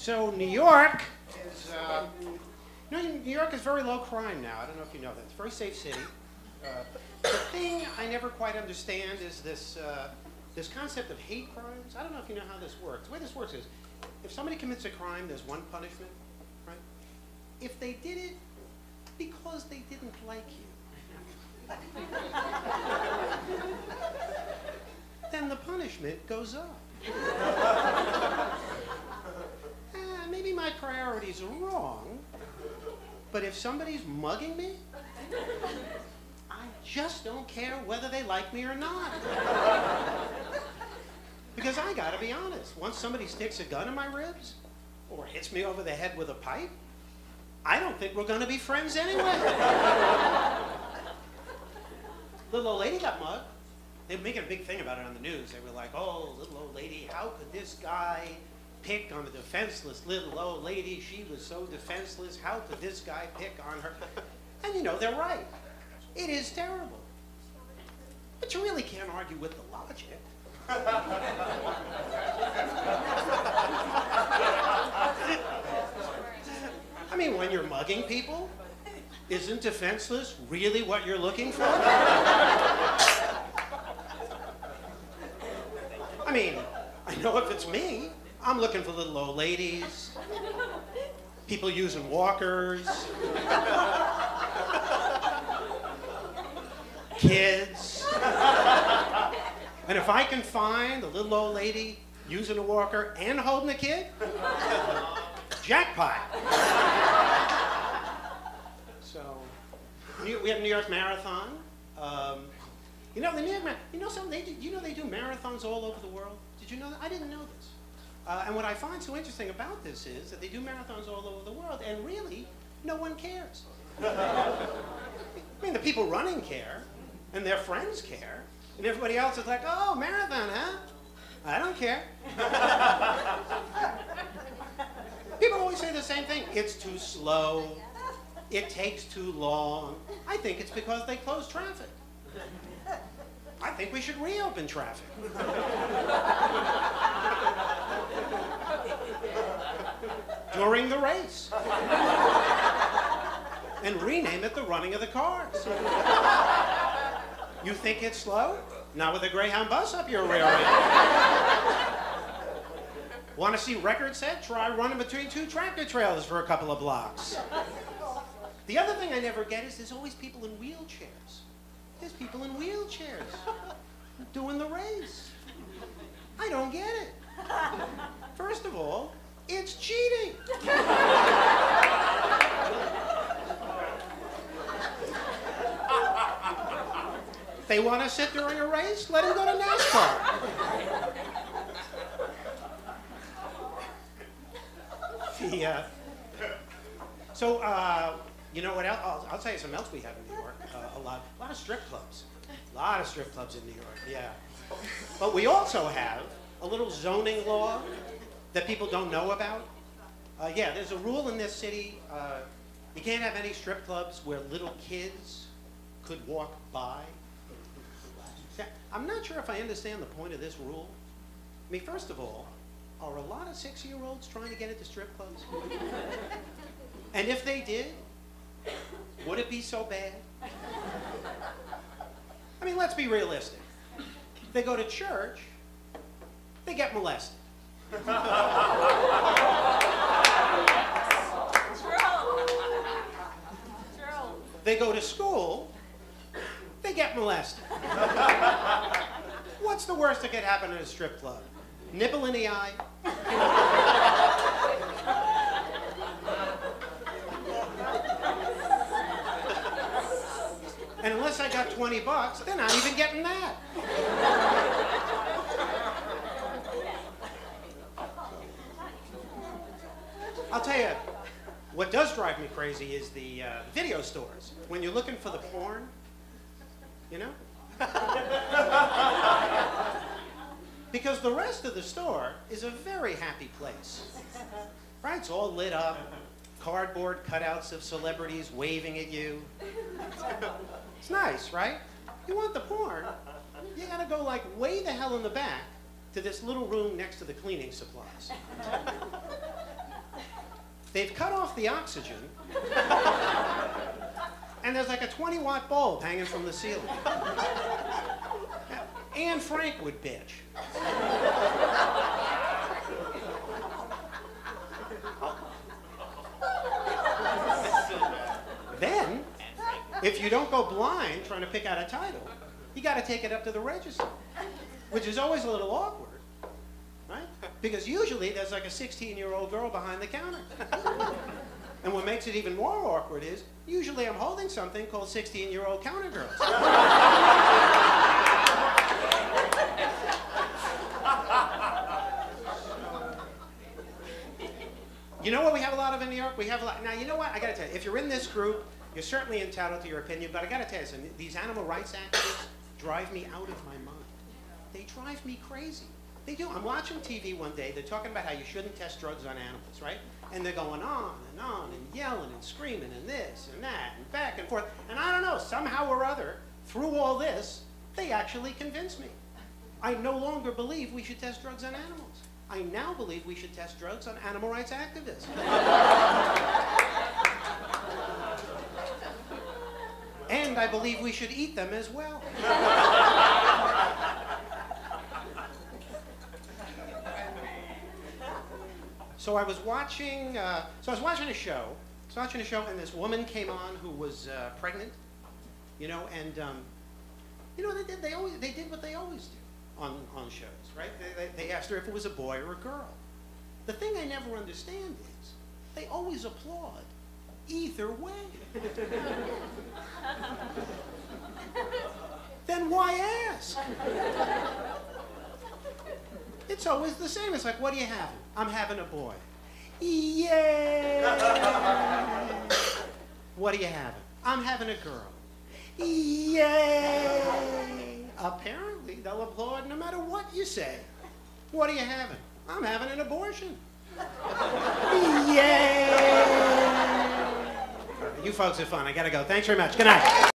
So New York is, New York is very low crime now. I don't know if you know that. It's a very safe city. The thing I never quite understand is this, this concept of hate crimes. I don't know if you know how this works. The way this works is, if somebody commits a crime, there's one punishment, right? If they did it because they didn't like you, then the punishment goes up. Maybe my priorities are wrong, but if somebody's mugging me, I just don't care whether they like me or not. Because I gotta be honest, once somebody sticks a gun in my ribs or hits me over the head with a pipe, I don't think we're gonna be friends anyway. Little old lady got mugged. They were making a big thing about it on the news. They were like, oh, little old lady, how could this guy pick on a defenseless little old lady? She was so defenseless. How could this guy pick on her? And you know, they're right. It is terrible. But you really can't argue with the logic. I mean, when you're mugging people, isn't defenseless really what you're looking for? I mean, I know if it's me, I'm looking for little old ladies, people using walkers, kids. And if I can find a little old lady using a walker and holding a kid, jackpot. So, we have New York Marathon. You know, the New York Marathon, you know something, they do marathons all over the world? Did you know that? I didn't know this. And what I find so interesting about this is that they do marathons all over the world, and really, no one cares. I mean, the people running care, and their friends care, and everybody else is like, oh, marathon, huh? I don't care. People always say the same thing. It's too slow. It takes too long. I think it's because they close traffic. I think we should reopen traffic. During the race. And rename it the running of the cars. You think it's slow? Not with a Greyhound bus up your rear end. Want to see record set? Try running between two tractor trailers for a couple of blocks. The other thing I never get is there's always people in wheelchairs. There's people in wheelchairs doing the race. I don't get it. First of all, it's cheating. They want to sit during a race? Let them go to NASCAR. You know what else? I'll tell you something else we have in New York. A lot of strip clubs. A lot of strip clubs in New York, yeah. But we also have a little zoning law that people don't know about. Yeah, there's a rule in this city. You can't have any strip clubs where little kids could walk by. I'm not sure if I understand the point of this rule. I mean, first of all, are a lot of 6-year-olds trying to get into strip clubs? And if they did, would it be so bad? I mean, let's be realistic. They go to church, they get molested. They go to school, they get molested. What's the worst that could happen in a strip club? Nipple in the eye? And unless I got 20 bucks, they're not even getting that. I'll tell you, what does drive me crazy is the video stores. When you're looking for the porn, you know? Because the rest of the store is a very happy place. Right? It's all lit up. Cardboard cutouts of celebrities waving at you. It's nice, right? You want the porn, you gotta go like way the hell in the back to this little room next to the cleaning supplies. They've cut off the oxygen, and there's like a 20-watt bulb hanging from the ceiling. Anne Frank would bitch. Then, if you don't go blind trying to pick out a title, you got to take it up to the register, which is always a little awkward, right? Because usually there's like a 16-year-old girl behind the counter. And what makes it even more awkward is, usually I'm holding something called 16-year-old counter girls. You know what we have a lot of in New York? We have a lot. Now, you know what? I got to tell you, if you're in this group, you're certainly entitled to your opinion, but I got to tell you something. These animal rights activists drive me out of my mind. They drive me crazy. They do. I'm watching TV one day. They're talking about how you shouldn't test drugs on animals, right? And they're going on and yelling and screaming and this and that and back and forth. And I don't know, somehow or other, through all this, they actually convinced me. I no longer believe we should test drugs on animals. I now believe we should test drugs on animal rights activists. And I believe we should eat them as well. So I was watching a show. And this woman came on who was pregnant, you know, and you know, they did what they always do on shows, right? They asked her if it was a boy or a girl. The thing I never understand is they always applaud either way. Then why ask? It's always the same. It's like, what are you having? I'm having a boy. Yay! What are you having? I'm having a girl. Yay! Apparently, they'll applaud no matter what you say. What are you having? I'm having an abortion. Yay! You folks are fun. I gotta go. Thanks very much. Good night.